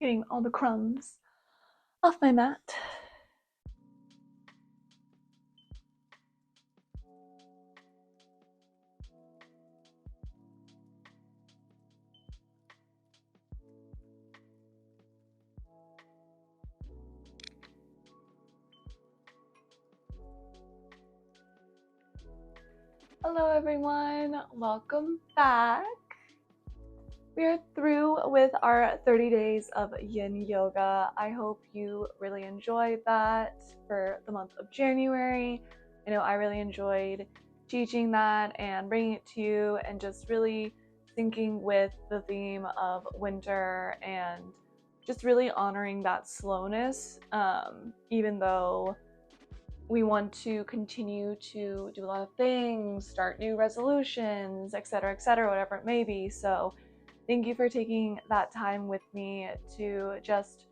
Getting all the crumbs off my mat. Hello everyone, welcome back. We are through with our 30 days of yin yoga. I hope you really enjoyed that for the month of January. I know I really enjoyed teaching that and bringing it to you and just really syncing with the theme of winter and just really honoring that slowness, even though we want to continue to do a lot of things, start new resolutions, etc., whatever it may be. So thank you for taking that time with me to just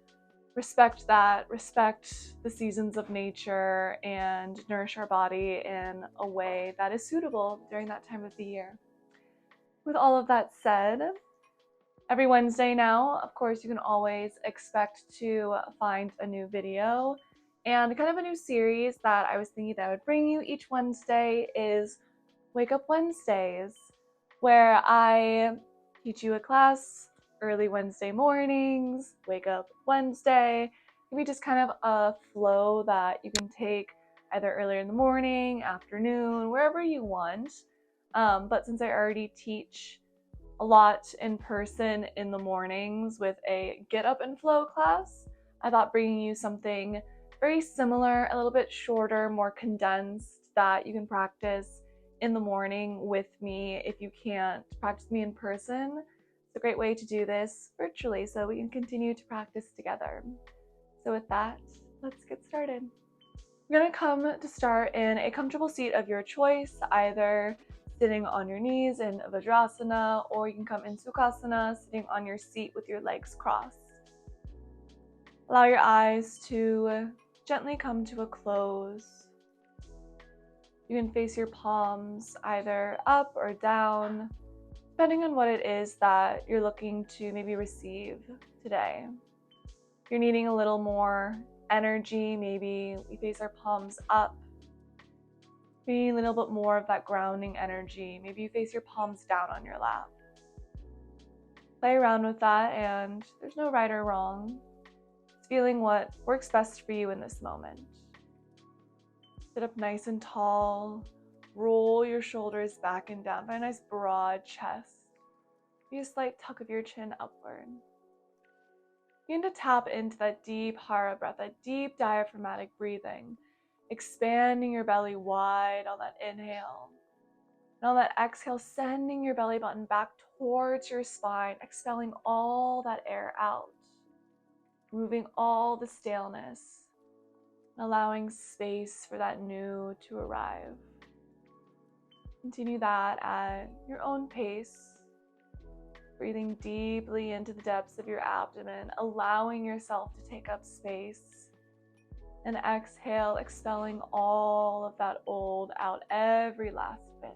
respect the seasons of nature, and nourish our body in a way that is suitable during that time of the year. With all of that said, every Wednesday now, of course, you can always expect to find a new video. And kind of a new series that I was thinking that I would bring you each Wednesday is Wake Up Wednesdays, where I teach you a class early Wednesday mornings. Wake Up Wednesday. It can be just kind of a flow that you can take either earlier in the morning, afternoon, wherever you want. But since I already teach a lot in person in the mornings with a Get Up and Flow class, I thought bringing you something very similar, a little bit shorter, more condensed, that you can practice in the morning with me if you can't practice me in person. It's a great way to do this virtually so we can continue to practice together. So with that, let's get started. You're going to come to start in a comfortable seat of your choice, either sitting on your knees in Vajrasana, or you can come in Sukhasana, sitting on your seat with your legs crossed. Allow your eyes to gently come to a close. You can face your palms either up or down, depending on what it is that you're looking to maybe receive today. If you're needing a little more energy, maybe we face our palms up. If you need a little bit more of that grounding energy, maybe you face your palms down on your lap. Play around with that, and there's no right or wrong. It's feeling what works best for you in this moment. Sit up nice and tall. Roll your shoulders back and down. Find a nice broad chest. Maybe a slight tuck of your chin upward. Begin to tap into that deep hara breath, that deep diaphragmatic breathing, expanding your belly wide on that inhale. And on that exhale, sending your belly button back towards your spine, expelling all that air out, removing all the staleness, and allowing space for that new to arrive. Continue that at your own pace, breathing deeply into the depths of your abdomen, allowing yourself to take up space. And exhale, expelling all of that old out, every last bit.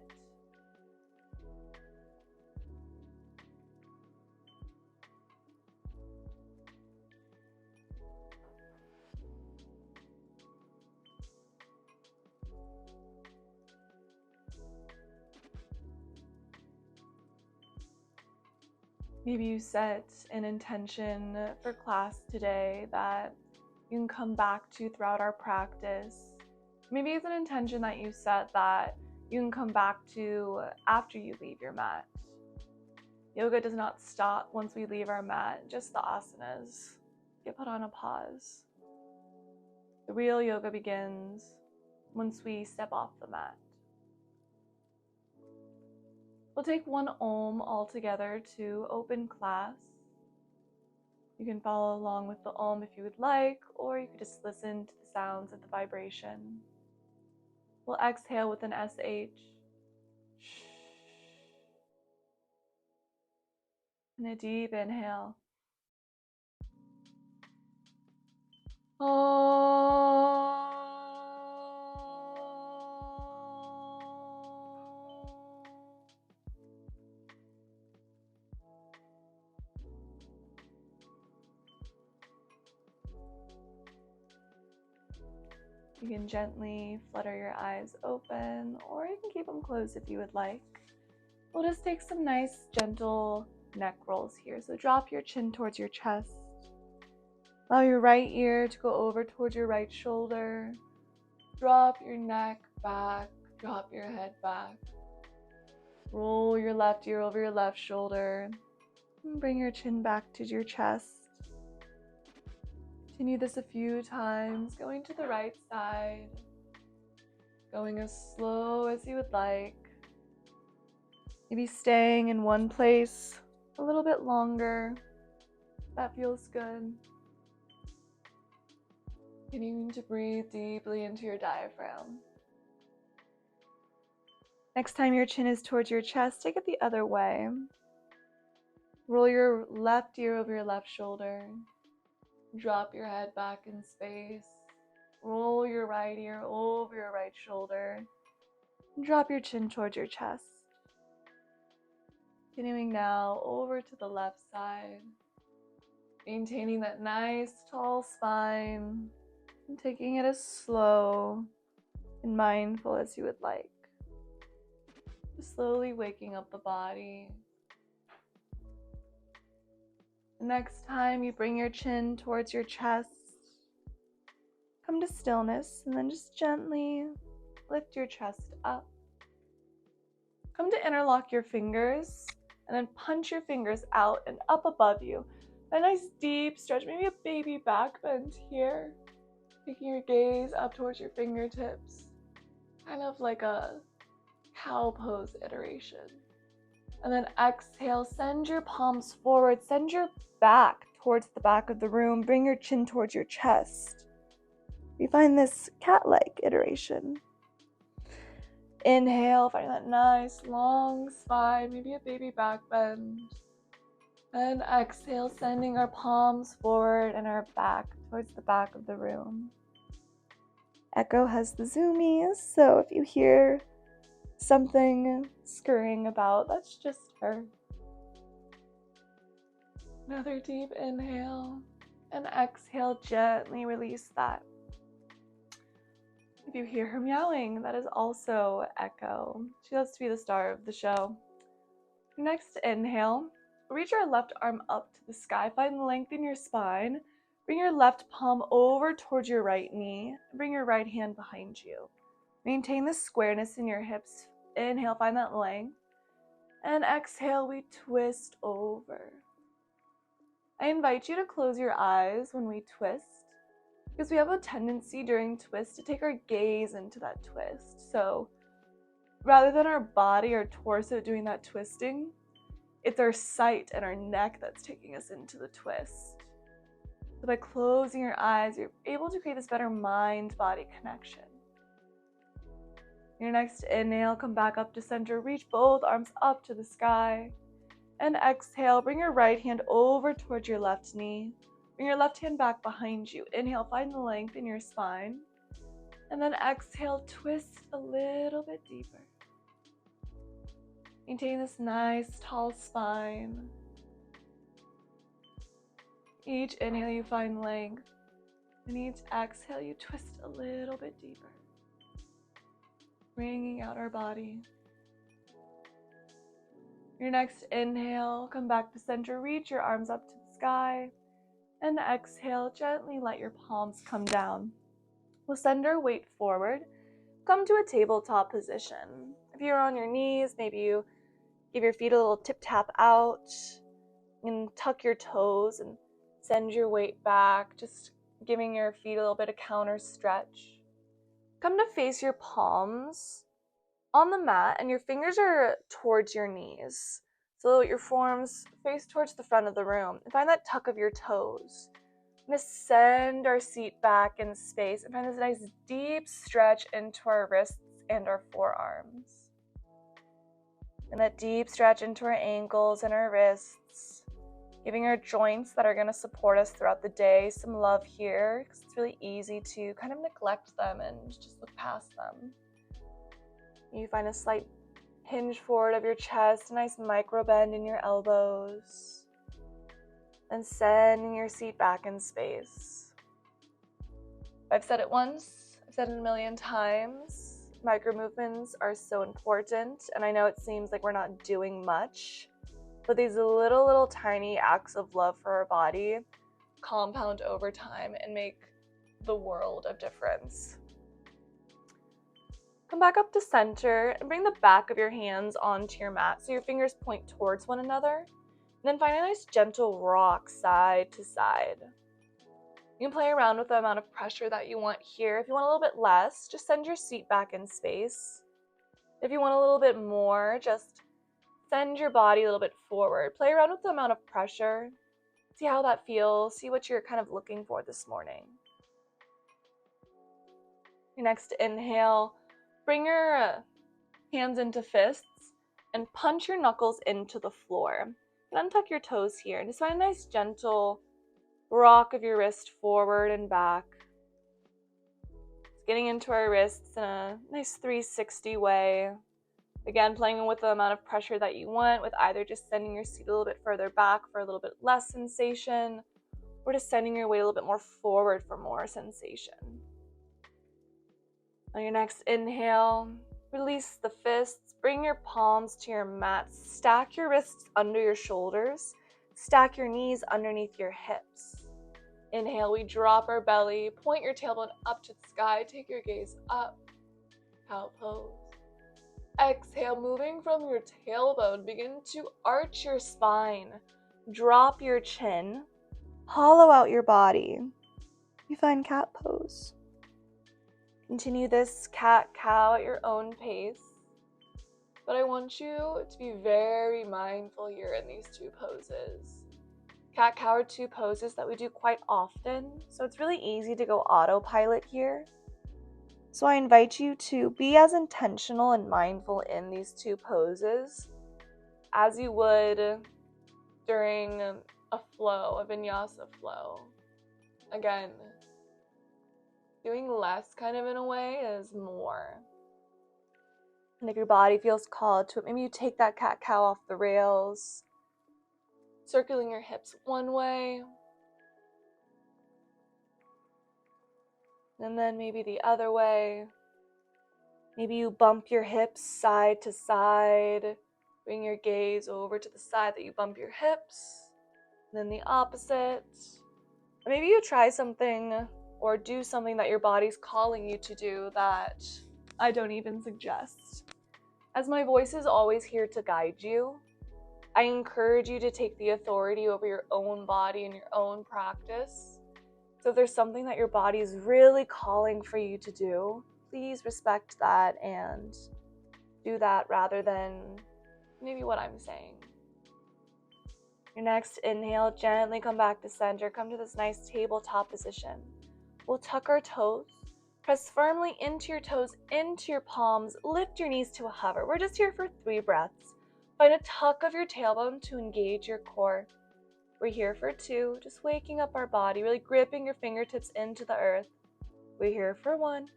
Maybe you set an intention for class today that you can come back to throughout our practice. Maybe it's an intention that you set that you can come back to after you leave your mat. Yoga does not stop once we leave our mat, just the asanas get put on a pause. The real yoga begins once we step off the mat. We'll take one Om all together to open class. You can follow along with the Om if you would like, or you could just listen to the sounds of the vibration. We'll exhale with an SH. And a deep inhale. You can gently flutter your eyes open, or you can keep them closed if you would like. We'll just take some nice, gentle neck rolls here. So drop your chin towards your chest. Allow your right ear to go over towards your right shoulder. Drop your neck back, drop your head back. Roll your left ear over your left shoulder. And bring your chin back to your chest. Continue this a few times, going to the right side. Going as slow as you would like. Maybe staying in one place a little bit longer. That feels good. Continuing to breathe deeply into your diaphragm. Next time your chin is towards your chest, take it the other way. Roll your left ear over your left shoulder. Drop your head back in space. Roll your right ear over your right shoulder. Drop your chin towards your chest. Continuing now over to the left side. Maintaining that nice tall spine. And taking it as slow and mindful as you would like. Just slowly waking up the body. The next time you bring your chin towards your chest, come to stillness and then just gently lift your chest up. Come to interlock your fingers and then punch your fingers out and up above you. A nice deep stretch, maybe a baby back bend here. Taking your gaze up towards your fingertips, kind of like a cow pose iteration. And then exhale, send your palms forward, send your back towards the back of the room, bring your chin towards your chest. We find this cat-like iteration. Inhale, find that nice long spine, maybe a baby back bend. And exhale, sending our palms forward and our back towards the back of the room. Echo has the zoomies, so if you hear something scurrying about, that's just her. Another deep inhale, and exhale, gently release that. If you hear her meowing, that is also Echo. She loves to be the star of the show. Next inhale, reach your left arm up to the sky, find length in your spine. Bring your left palm over towards your right knee, and bring your right hand behind you. Maintain the squareness in your hips. Inhale, find that length. And exhale, we twist over. I invite you to close your eyes when we twist, because we have a tendency during twist to take our gaze into that twist. So rather than our body or torso doing that twisting, it's our sight and our neck that's taking us into the twist. So by closing your eyes, you're able to create this better mind-body connection. Your next inhale, come back up to center, reach both arms up to the sky. And exhale, bring your right hand over towards your left knee. Bring your left hand back behind you. Inhale, find the length in your spine. And then exhale, twist a little bit deeper. Maintain this nice tall spine. Each inhale you find length, and each exhale you twist a little bit deeper. Bringing out our body. Your next inhale, come back to center, reach your arms up to the sky, and exhale, gently let your palms come down. We'll send our weight forward, come to a tabletop position. If you're on your knees, maybe you give your feet a little tip tap out, and tuck your toes and send your weight back, just giving your feet a little bit of counter stretch. Come to face your palms on the mat, and your fingers are towards your knees. So your forearms face towards the front of the room. And find that tuck of your toes. I'm going to send our seat back in space and find this nice deep stretch into our wrists and our forearms. And that deep stretch into our ankles and our wrists, giving our joints that are going to support us throughout the day some love here, because it's really easy to kind of neglect them and just look past them. You find a slight hinge forward of your chest, a nice micro bend in your elbows, and sending your seat back in space. If I've said it once, I've said it a million times, micro movements are so important, and I know it seems like we're not doing much, but these little tiny acts of love for our body compound over time and make the world of difference. Come back up to center and bring the back of your hands onto your mat so your fingers point towards one another. And then find a nice gentle rock side to side. You can play around with the amount of pressure that you want here. If you want a little bit less, just send your seat back in space. If you want a little bit more, just send your body a little bit forward. Play around with the amount of pressure. See how that feels. See what you're kind of looking for this morning. Your next inhale, bring your hands into fists and punch your knuckles into the floor. And untuck your toes here. And just find a nice gentle rock of your wrist forward and back. Just getting into our wrists in a nice 360 way. Again, playing with the amount of pressure that you want, with either just sending your seat a little bit further back for a little bit less sensation, or just sending your weight a little bit more forward for more sensation. On your next inhale, release the fists, bring your palms to your mat, stack your wrists under your shoulders, stack your knees underneath your hips. Inhale, we drop our belly, point your tailbone up to the sky, take your gaze up, cow pose. Exhale, moving from your tailbone, begin to arch your spine, drop your chin, hollow out your body. You find cat pose. Continue this cat-cow at your own pace, but I want you to be very mindful here in these two poses. Cat-cow are two poses that we do quite often, so it's really easy to go autopilot here. So I invite you to be as intentional and mindful in these two poses as you would during a flow, a vinyasa flow. Again, doing less kind of in a way is more. And if your body feels called to it, maybe you take that cat-cow off the rails, circling your hips one way, and then maybe the other way. Maybe you bump your hips side to side, bring your gaze over to the side that you bump your hips, and then the opposite. Or maybe you try something or do something that your body's calling you to do that I don't even suggest. As my voice is always here to guide you, I encourage you to take the authority over your own body and your own practice. So if there's something that your body is really calling for you to do, please respect that and do that rather than maybe what I'm saying. Your next inhale, gently come back to center. Come to this nice tabletop position. We'll tuck our toes. Press firmly into your toes, into your palms. Lift your knees to a hover. We're just here for 3 breaths. Find a tuck of your tailbone to engage your core. We're here for 2, just waking up our body, really gripping your fingertips into the earth. We're here for 1.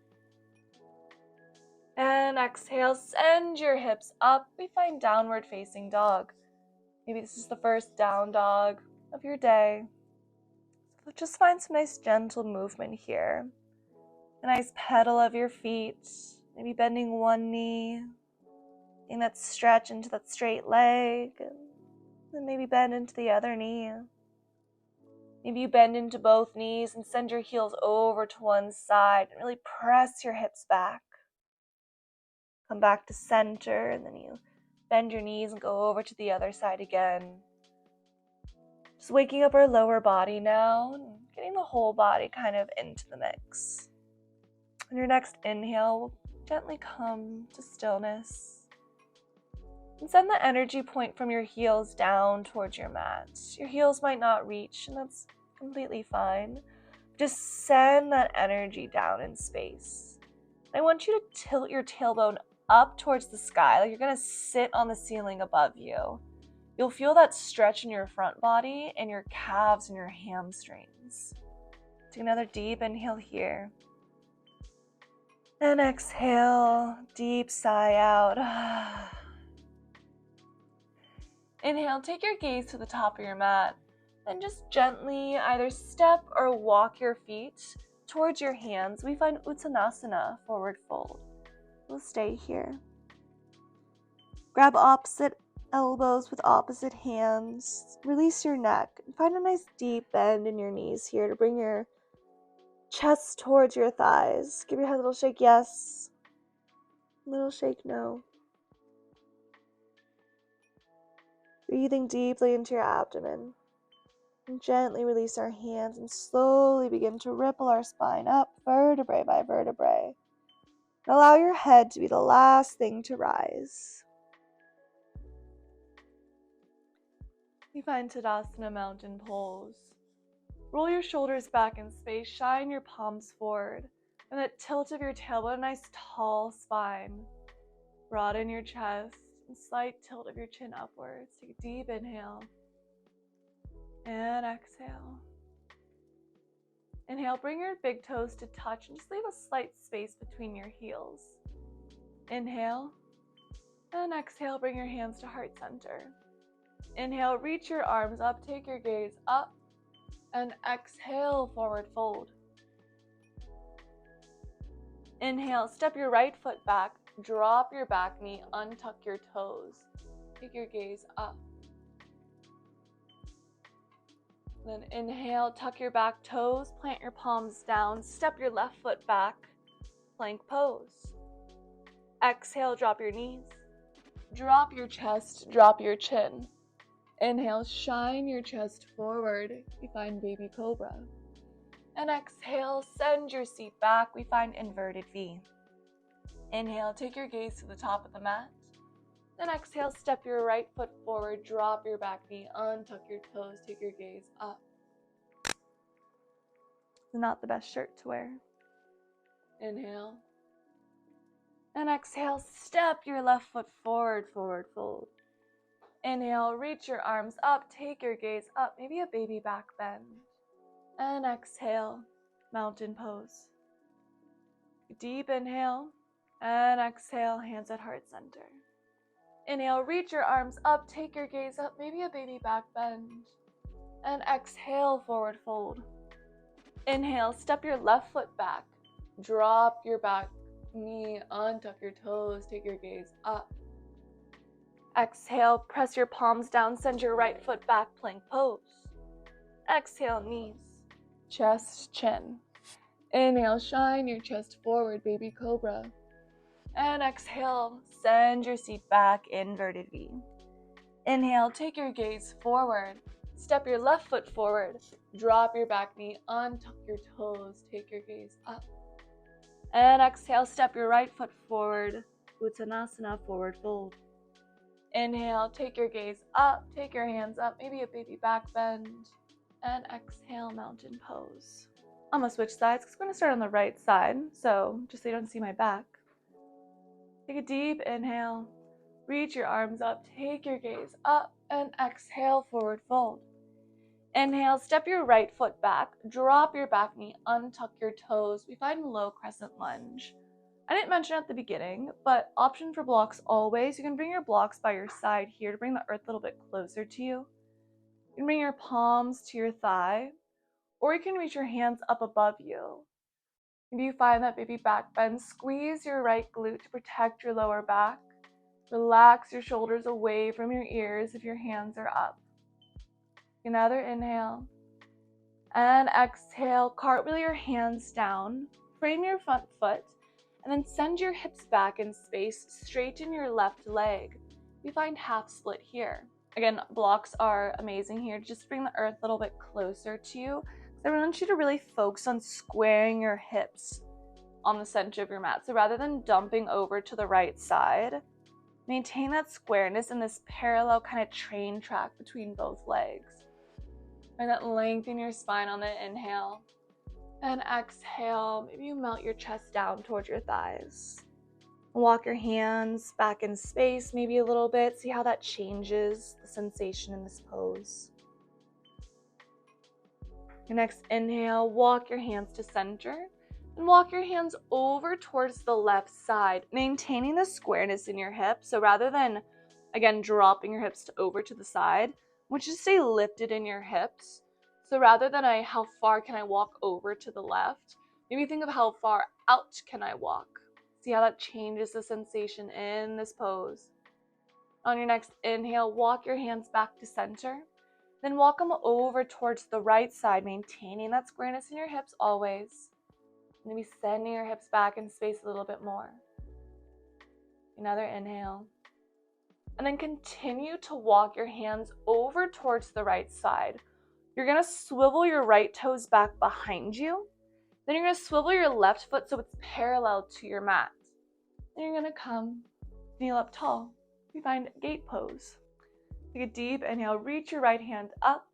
And exhale, send your hips up. We find downward facing dog. Maybe this is the first down dog of your day. So just find some nice gentle movement here. A nice pedal of your feet, maybe bending one knee, getting that stretch into that straight leg, and then maybe bend into the other knee. Maybe you bend into both knees and send your heels over to one side and really press your hips back. Come back to center, and then you bend your knees and go over to the other side again. Just waking up our lower body now and getting the whole body kind of into the mix. On your next inhale, we'll gently come to stillness. And send the energy point from your heels down towards your mat. Your heels might not reach, and that's completely fine. Just send that energy down in space. I want you to tilt your tailbone up towards the sky, like you're going to sit on the ceiling above you. You'll feel that stretch in your front body and your calves and your hamstrings. Take another deep inhale here. And exhale, deep sigh out. Inhale, take your gaze to the top of your mat. Then just gently either step or walk your feet towards your hands, we find Uttanasana, forward fold. We'll stay here. Grab opposite elbows with opposite hands. Release your neck. And find a nice deep bend in your knees here to bring your chest towards your thighs. Give your head a little shake, yes. Little shake, no. Breathing deeply into your abdomen. And gently release our hands and slowly begin to ripple our spine up vertebrae by vertebrae. And allow your head to be the last thing to rise. You find Tadasana mountain pose. Roll your shoulders back in space, shine your palms forward, and that tilt of your tailbone, a nice tall spine. Broaden your chest, and slight tilt of your chin upwards. Take a deep inhale, and exhale. Inhale, bring your big toes to touch, and just leave a slight space between your heels. Inhale, and exhale, bring your hands to heart center. Inhale, reach your arms up, take your gaze up, and exhale, forward fold. Inhale, step your right foot back, drop your back knee, untuck your toes. Take your gaze up. Then inhale, tuck your back toes, plant your palms down, step your left foot back, plank pose. Exhale, drop your knees, drop your chest, drop your chin. Inhale, shine your chest forward, we find baby cobra. And exhale, send your seat back, we find inverted V. Inhale, take your gaze to the top of the mat. Then exhale, step your right foot forward, drop your back knee, untuck your toes, take your gaze up. It's not the best shirt to wear. Inhale. And exhale, step your left foot forward, forward fold. Inhale, reach your arms up, take your gaze up, maybe a baby back bend. And exhale, mountain pose. Deep inhale, and exhale, hands at heart center. Inhale, reach your arms up, take your gaze up, maybe a baby back bend. And exhale, forward fold. Inhale, step your left foot back, drop your back knee, untuck your toes, take your gaze up. Exhale, press your palms down, send your right foot back, plank pose. Exhale, knees, chest, chin. Inhale, shine your chest forward, baby cobra. And exhale, send your seat back, inverted V. Inhale, take your gaze forward. Step your left foot forward. Drop your back knee, untuck your toes, take your gaze up. And exhale, step your right foot forward. Uttanasana, forward fold. Inhale, take your gaze up, take your hands up, maybe a baby back bend. And exhale, mountain pose. I'm gonna switch sides because we're gonna start on the right side, so just so you don't see my back. Take a deep inhale, reach your arms up, take your gaze up, and exhale, forward fold. Inhale, step your right foot back, drop your back knee, untuck your toes. We find low crescent lunge. I didn't mention at the beginning, but option for blocks always. You can bring your blocks by your side here to bring the earth a little bit closer to you. You can bring your palms to your thigh, or you can reach your hands up above you. If you find that baby back bend, squeeze your right glute to protect your lower back. Relax your shoulders away from your ears if your hands are up. Another inhale. And exhale, cartwheel your hands down, frame your front foot, and then send your hips back in space, straighten your left leg. We find half split here. Again, blocks are amazing here. Just bring the earth a little bit closer to you. I want you to really focus on squaring your hips on the center of your mat. So rather than dumping over to the right side, maintain that squareness in this parallel kind of train track between both legs. Find that length in your spine on the inhale. And exhale, maybe you melt your chest down towards your thighs. Walk your hands back in space maybe a little bit. See how that changes the sensation in this pose. Your next inhale, walk your hands to center. And walk your hands over towards the left side, maintaining the squareness in your hips. So rather than, again, dropping your hips over to the side, I want you to stay lifted in your hips. So rather than how far can I walk over to the left, Maybe think of how far out can I walk. See how that changes the sensation in this pose. On your next inhale, walk your hands back to center. Then walk them over towards the right side, maintaining that squareness in your hips always. Maybe sending your hips back in space a little bit more. Another inhale. And then continue to walk your hands over towards the right side. You're going to swivel your right toes back behind you. Then you're going to swivel your left foot so it's parallel to your mat. Then you're going to come, kneel up tall. We find gate pose. Take a deep inhale, reach your right hand up,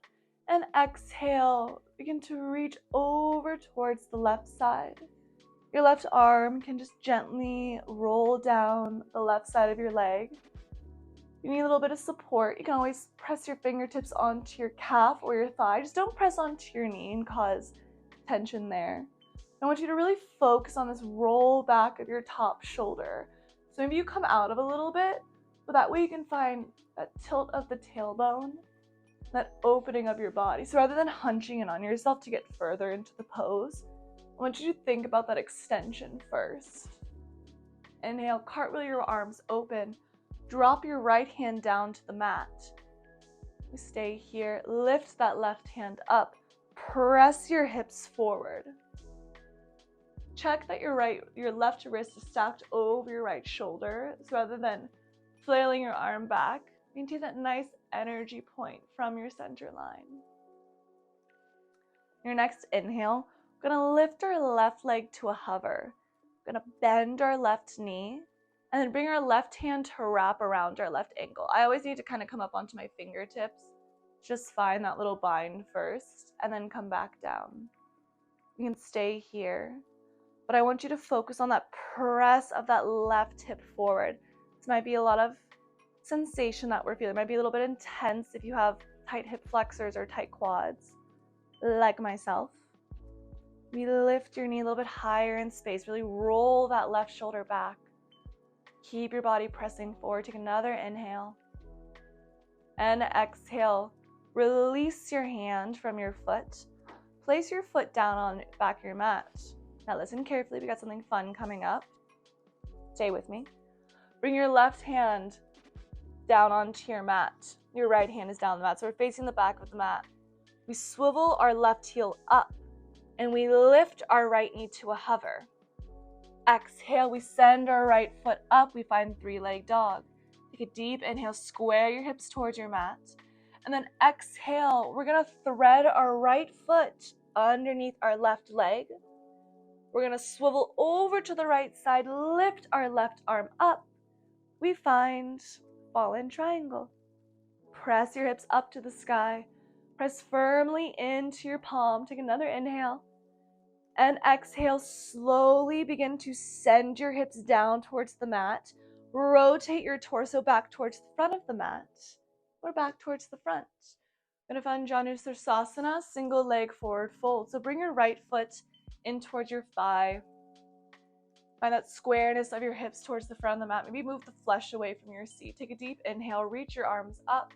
and exhale. Begin to reach over towards the left side. Your left arm can just gently roll down the left side of your leg. You need a little bit of support. You can always press your fingertips onto your calf or your thigh. Just don't press onto your knee and cause tension there. I want you to really focus on this roll back of your top shoulder. So maybe you come out of a little bit, but that way you can find that tilt of the tailbone, that opening of your body. So rather than hunching in on yourself to get further into the pose, I want you to think about that extension first. Inhale, cartwheel your arms open. Drop your right hand down to the mat. You stay here. Lift that left hand up. Press your hips forward. Check that your left wrist is stacked over your right shoulder. So rather than flailing your arm back, maintain that nice energy point from your center line. Your next inhale, we're going to lift our left leg to a hover. We're going to bend our left knee. And then bring our left hand to wrap around our left ankle. I always need to kind of come up onto my fingertips. Just find that little bind first and then come back down. You can stay here, but I want you to focus on that press of that left hip forward. This might be a lot of sensation that we're feeling. It might be a little bit intense if you have tight hip flexors or tight quads, like myself. We lift your knee a little bit higher in space. Really roll that left shoulder back. Keep your body pressing forward. Take another inhale. And exhale. Release your hand from your foot. Place your foot down on the back of your mat. Now listen carefully. We got something fun coming up. Stay with me. Bring your left hand down onto your mat. Your right hand is down the mat. So we're facing the back of the mat. We swivel our left heel up and we lift our right knee to a hover. Exhale, we send our right foot up. We find three-leg dog. Take a deep inhale, square your hips towards your mat. And then exhale, we're going to thread our right foot underneath our left leg. We're going to swivel over to the right side, lift our left arm up. We find fallen triangle. Press your hips up to the sky. Press firmly into your palm. Take another inhale. And exhale, slowly begin to send your hips down towards the mat. Rotate your torso back towards the front of the mat or back towards the front. We're going to find Janusirsasana, single leg forward fold. So bring your right foot in towards your thigh. Find that squareness of your hips towards the front of the mat. Maybe move the flesh away from your seat. Take a deep inhale, reach your arms up,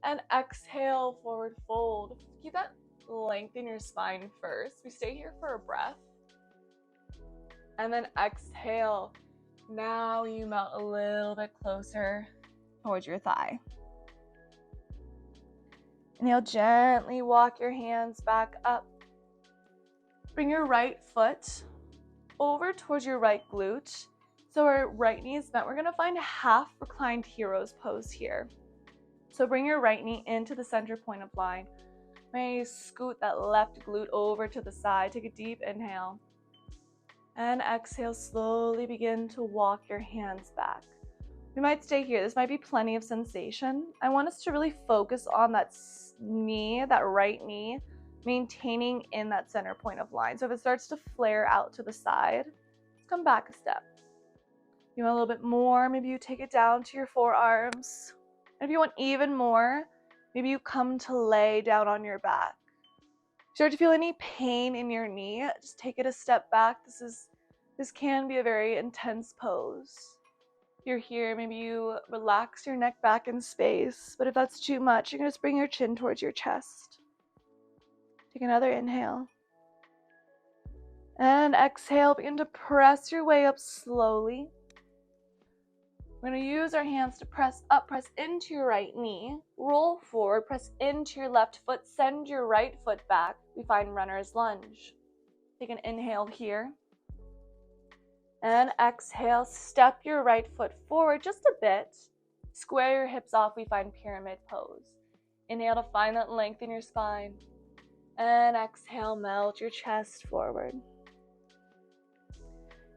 and exhale, forward fold. Keep that lengthen your spine first. We stay here for a breath. And then exhale. Now you melt a little bit closer towards your thigh. Inhale, gently walk your hands back up. Bring your right foot over towards your right glute. So our right knee is bent. We're going to find a half reclined hero's pose here. So bring your right knee into the center point of line. May scoot that left glute over to the side. Take a deep inhale. And exhale, slowly begin to walk your hands back. We might stay here. This might be plenty of sensation. I want us to really focus on that knee, that right knee, maintaining in that center point of line. So if it starts to flare out to the side, let's come back a step. If you want a little bit more, maybe you take it down to your forearms. And if you want even more, maybe you come to lay down on your back. If you start to feel any pain in your knee, just take it a step back. This can be a very intense pose. If you're here, maybe you relax your neck back in space. But if that's too much, you can just bring your chin towards your chest. Take another inhale. And exhale, begin to press your way up slowly. We're going to use our hands to press up, press into your right knee, roll forward, press into your left foot, send your right foot back. We find runner's lunge. Take an inhale here. And exhale, step your right foot forward just a bit. Square your hips off, we find pyramid pose. Inhale to find that length in your spine. And exhale, melt your chest forward.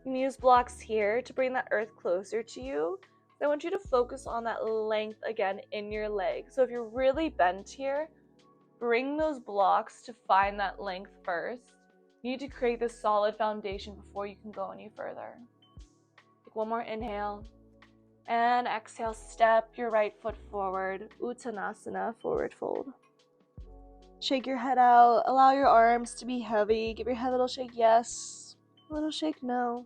You can use blocks here to bring that earth closer to you. I want you to focus on that length again in your leg. So if you're really bent here, bring those blocks to find that length first. You need to create this solid foundation before you can go any further. Take one more inhale. And exhale, step your right foot forward. Uttanasana, forward fold. Shake your head out. Allow your arms to be heavy. Give your head a little shake, yes. A little shake, no.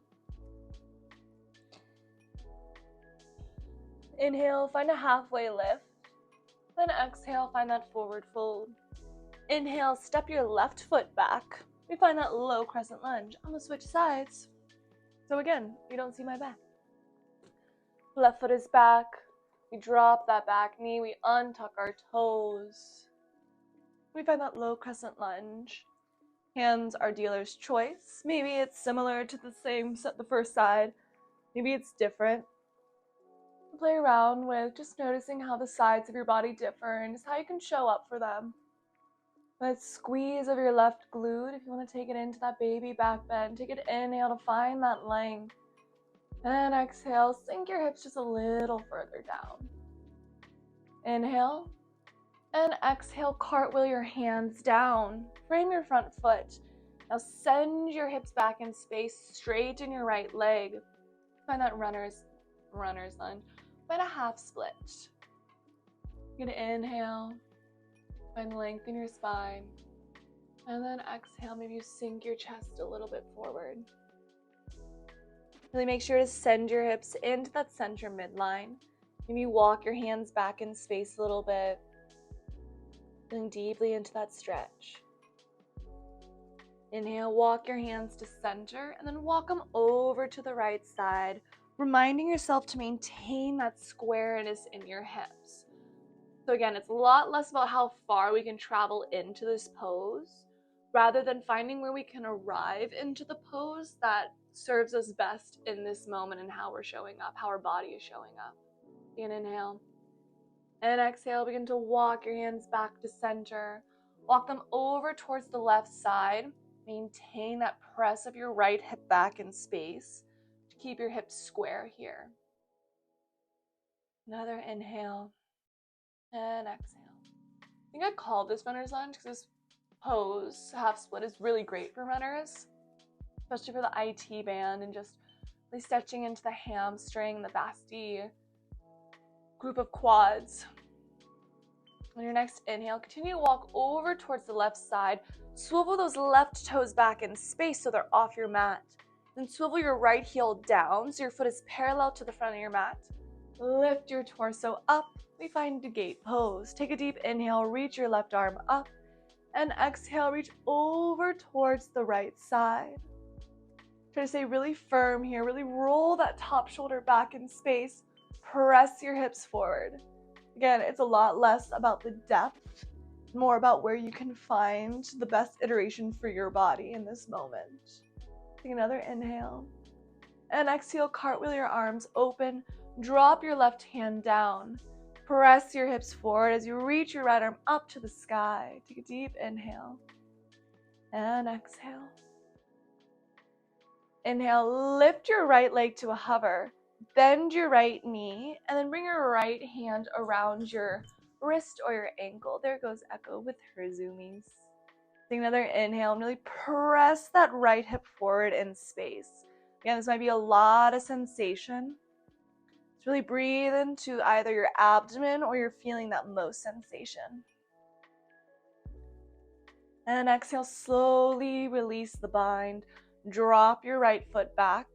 Inhale, find a halfway lift. Then exhale, find that forward fold. Inhale, step your left foot back. We find that low crescent lunge. I'm gonna switch sides. So again, you don't see my back. Left foot is back. We drop that back knee. We untuck our toes. We find that low crescent lunge. Hands are dealer's choice. Maybe it's similar to the first side. Maybe it's different. Play around with just noticing how the sides of your body differ and just how you can show up for them. That squeeze of your left glute, if you want to take it into that baby back bend, take it inhale to find that length. And exhale, sink your hips just a little further down. Inhale. And exhale, cartwheel your hands down. Frame your front foot. Now send your hips back in space, straighten your right leg. Find that runner's lunge. Find a half split. You're gonna inhale. Find length in your spine. And then exhale, maybe you sink your chest a little bit forward. Really make sure to send your hips into that center midline. Maybe walk your hands back in space a little bit. Feeling deeply into that stretch. Inhale, walk your hands to center and then walk them over to the right side, reminding yourself to maintain that squareness in your hips. So again, it's a lot less about how far we can travel into this pose, rather than finding where we can arrive into the pose that serves us best in this moment and how we're showing up, how our body is showing up. Again, inhale. And exhale, begin to walk your hands back to center. Walk them over towards the left side. Maintain that press of your right hip back in space to keep your hips square here. Another inhale and exhale. I think I called this runner's lunge because this pose, half split, is really great for runners, especially for the IT band and just really stretching into the hamstring, the vasty group of quads. On your next inhale, continue to walk over towards the left side. Swivel those left toes back in space so they're off your mat. Then swivel your right heel down so your foot is parallel to the front of your mat. Lift your torso up. We find the gate pose. Take a deep inhale, reach your left arm up. And exhale, reach over towards the right side. Try to stay really firm here. Really roll that top shoulder back in space. Press your hips forward. Again, it's a lot less about the depth, more about where you can find the best iteration for your body in this moment. Take another inhale. And exhale, cartwheel your arms open. Drop your left hand down. Press your hips forward as you reach your right arm up to the sky. Take a deep inhale. And exhale. Inhale, lift your right leg to a hover. Bend your right knee, and then bring your right hand around your wrist or your ankle. There goes Echo with her zoomies. Take another inhale and really press that right hip forward in space. Again, this might be a lot of sensation. Just really breathe into either your abdomen or you're feeling that most sensation. And exhale, slowly release the bind. Drop your right foot back.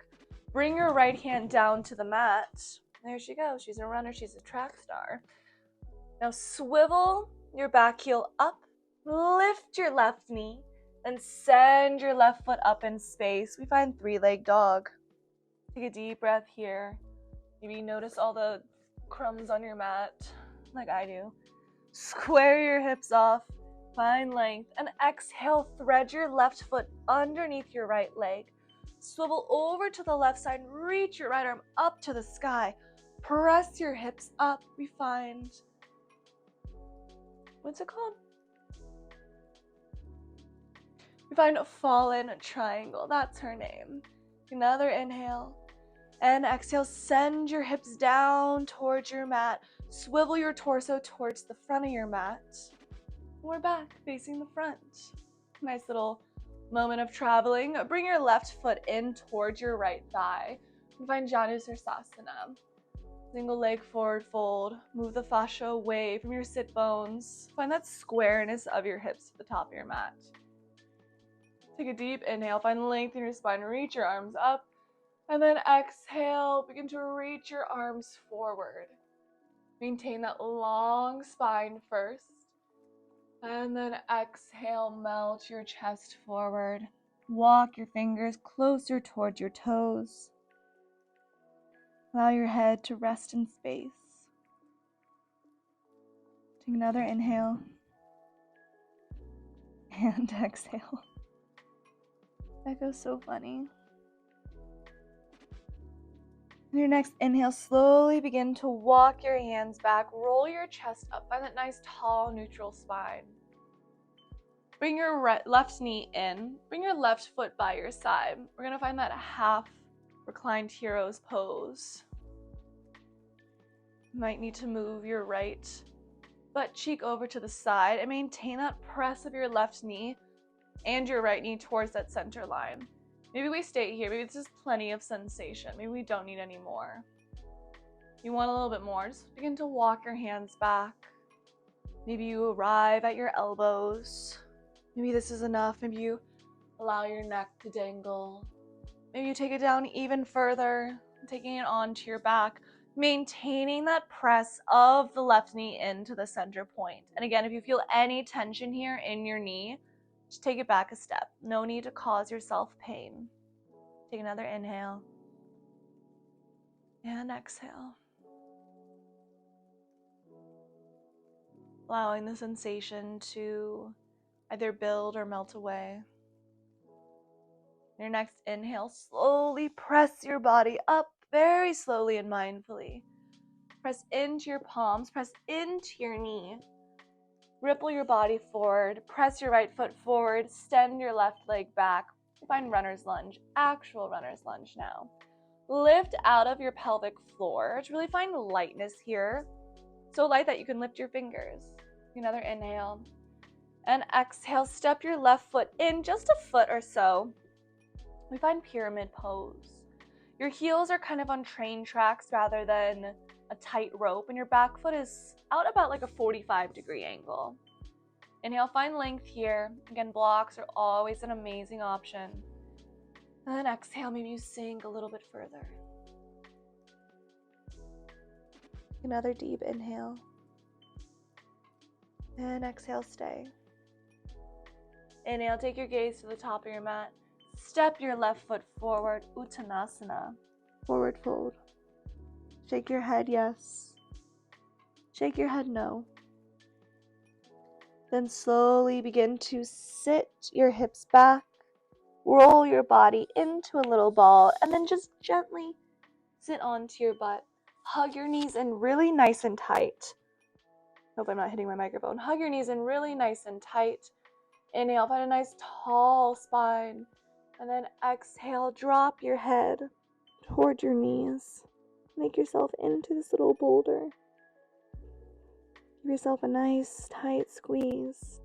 Bring your right hand down to the mat. There she goes. She's a runner. She's a track star. Now swivel your back heel up. Lift your left knee. Then send your left foot up in space. We find three-legged dog. Take a deep breath here. Maybe notice all the crumbs on your mat, like I do. Square your hips off, find length, and exhale, thread your left foot underneath your right leg. Swivel over to the left side, reach your right arm up to the sky. Press your hips up. We find, what's it called? We find a fallen triangle. That's her name. Another inhale. And exhale, send your hips down towards your mat. Swivel your torso towards the front of your mat. We're back, facing the front. Nice little moment of traveling. Bring your left foot in towards your right thigh. And find Janusirsasana. Single leg forward fold. Move the fascia away from your sit bones. Find that squareness of your hips at the top of your mat. Take a deep inhale. Find length in your spine. Reach your arms up. And then exhale, begin to reach your arms forward. Maintain that long spine first. And then exhale, melt your chest forward. Walk your fingers closer towards your toes. Allow your head to rest in space. Take another inhale. And exhale. That goes so funny. On your next inhale, slowly begin to walk your hands back. Roll your chest up. Find that nice, tall, neutral spine. Bring your left knee in. Bring your left foot by your side. We're going to find that half reclined hero's pose. You might need to move your right butt cheek over to the side and maintain that press of your left knee and your right knee towards that center line. Maybe we stay here. Maybe this is plenty of sensation. Maybe we don't need any more. You want a little bit more, just begin to walk your hands back. Maybe you arrive at your elbows. Maybe this is enough. Maybe you allow your neck to dangle. Maybe you take it down even further, taking it onto your back, maintaining that press of the left knee into the center point. And again, if you feel any tension here in your knee, just take it back a step. No need to cause yourself pain. Take another inhale. And exhale. Allowing the sensation to either build or melt away. Your next inhale, slowly press your body up very slowly and mindfully. Press into your palms, press into your knee. Ripple your body forward, press your right foot forward, extend your left leg back. Find runner's lunge, actual runner's lunge now. Lift out of your pelvic floor to really find lightness here. So light that you can lift your fingers. Another inhale. And exhale, step your left foot in just a foot or so. We find pyramid pose. Your heels are kind of on train tracks rather than a tight rope, and your back foot is out about like a 45-degree angle. Inhale, find length here. Again, blocks are always an amazing option. And then exhale, maybe you sink a little bit further. Another deep inhale. And exhale, stay. Inhale, take your gaze to the top of your mat. Step your left foot forward, Uttanasana, forward fold. Shake your head, yes. Shake your head, no. Then slowly begin to sit your hips back, roll your body into a little ball, and then just gently sit onto your butt. Hug your knees in really nice and tight. Hope I'm not hitting my microphone. Hug your knees in really nice and tight. Inhale, find a nice tall spine. And then exhale, drop your head toward your knees. Make yourself into this little boulder. Give yourself a nice tight squeeze.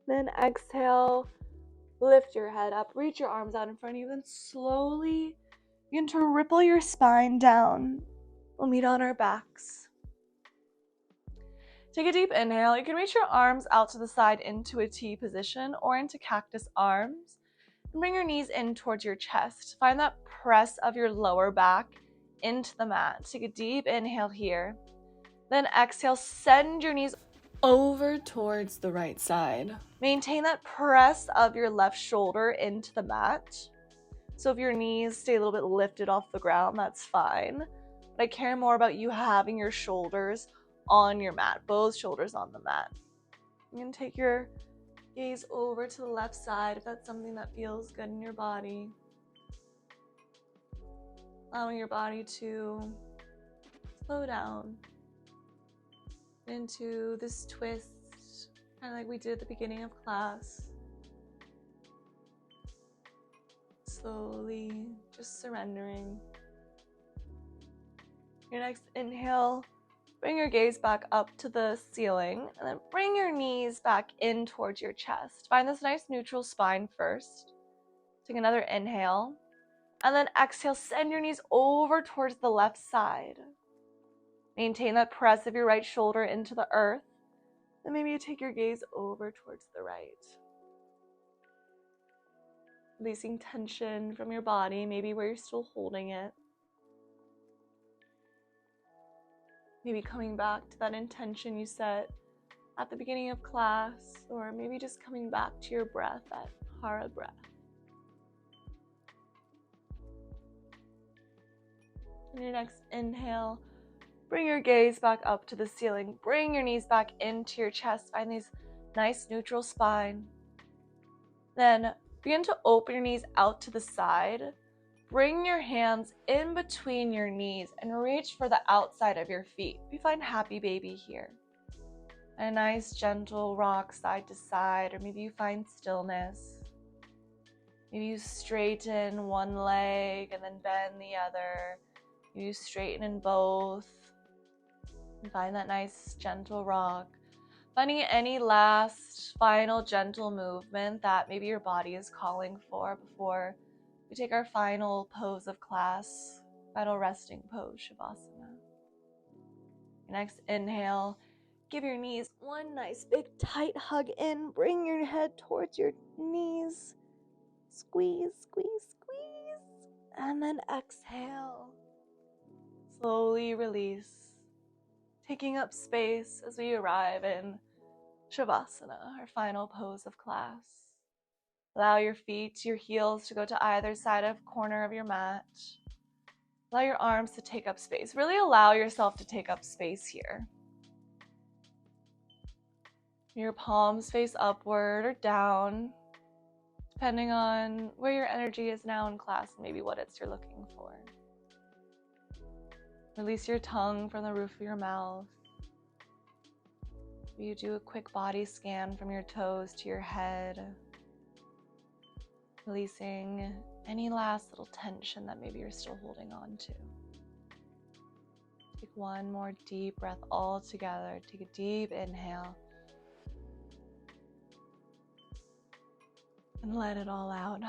Then exhale, lift your head up, reach your arms out in front of you, then slowly begin to ripple your spine down. We'll meet on our backs. Take a deep inhale. You can reach your arms out to the side into a T position or into cactus arms. And bring your knees in towards your chest. Find that press of your lower back into the mat. Take a deep inhale here. Then exhale, send your knees over towards the right side. Maintain that press of your left shoulder into the mat. So if your knees stay a little bit lifted off the ground, that's fine. But I care more about you having your shoulders on your mat, both shoulders on the mat. You can take your gaze over to the left side if that's something that feels good in your body. Allowing your body to slow down into this twist, kind of like we did at the beginning of class. Slowly, just surrendering. Your next inhale, bring your gaze back up to the ceiling, and then bring your knees back in towards your chest. Find this nice neutral spine first. Take another inhale, and then exhale, send your knees over towards the left side. Maintain that press of your right shoulder into the earth. Then maybe you take your gaze over towards the right. Releasing tension from your body, maybe where you're still holding it. Maybe coming back to that intention you set at the beginning of class, or maybe just coming back to your breath, that hara breath. And your next inhale, bring your gaze back up to the ceiling. Bring your knees back into your chest. Find these nice neutral spine. Then begin to open your knees out to the side. Bring your hands in between your knees and reach for the outside of your feet. We find happy baby here. A nice gentle rock side to side, or maybe you find stillness. Maybe you straighten one leg and then bend the other. Maybe you straighten in both. And find that nice gentle rock. Finding any last final gentle movement that maybe your body is calling for before we take our final pose of class, final resting pose, Shavasana. Your next inhale, give your knees one nice big tight hug in. Bring your head towards your knees. Squeeze, squeeze, squeeze. And then exhale. Slowly release. Taking up space as we arrive in Shavasana, our final pose of class. Allow your feet, your heels to go to either side of corner of your mat. Allow your arms to take up space. Really allow yourself to take up space here. Your palms face upward or down, depending on where your energy is now in class and maybe what it's you're looking for. Release your tongue from the roof of your mouth. You do a quick body scan from your toes to your head, releasing any last little tension that maybe you're still holding on to. Take one more deep breath all together. Take a deep inhale. And let it all out.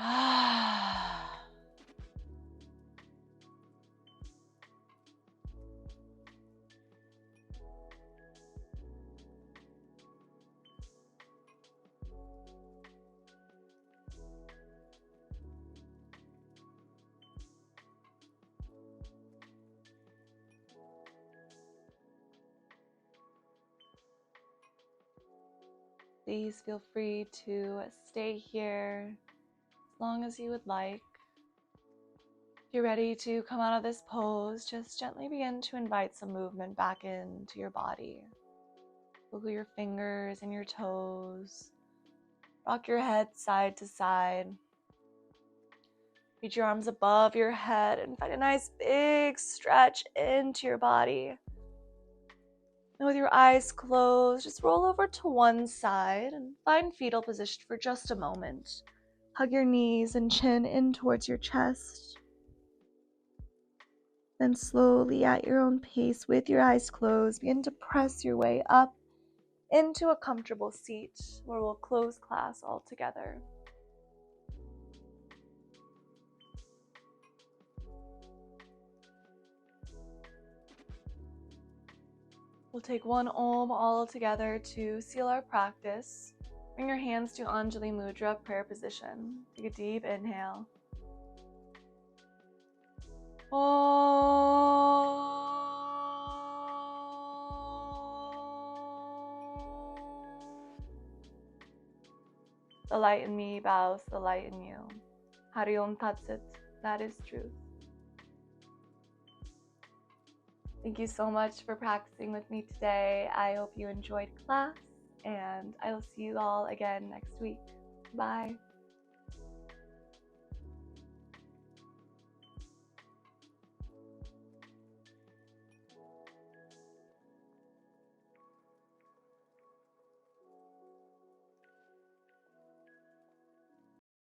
Please feel free to stay here as long as you would like. If you're ready to come out of this pose, just gently begin to invite some movement back into your body. Wiggle your fingers and your toes. Rock your head side to side. Reach your arms above your head and find a nice big stretch into your body. And with your eyes closed, just roll over to one side and find fetal position for just a moment. Hug your knees and chin in towards your chest. Then slowly, at your own pace, with your eyes closed, begin to press your way up into a comfortable seat where we'll close class all together. We'll take one Om all together to seal our practice. Bring your hands to Anjali Mudra, prayer position. Take a deep inhale. Om. The light in me bows the light in you. Hariom Tatsit. That is truth. Thank you so much for practicing with me today. I hope you enjoyed class, and I will see you all again next week. Bye.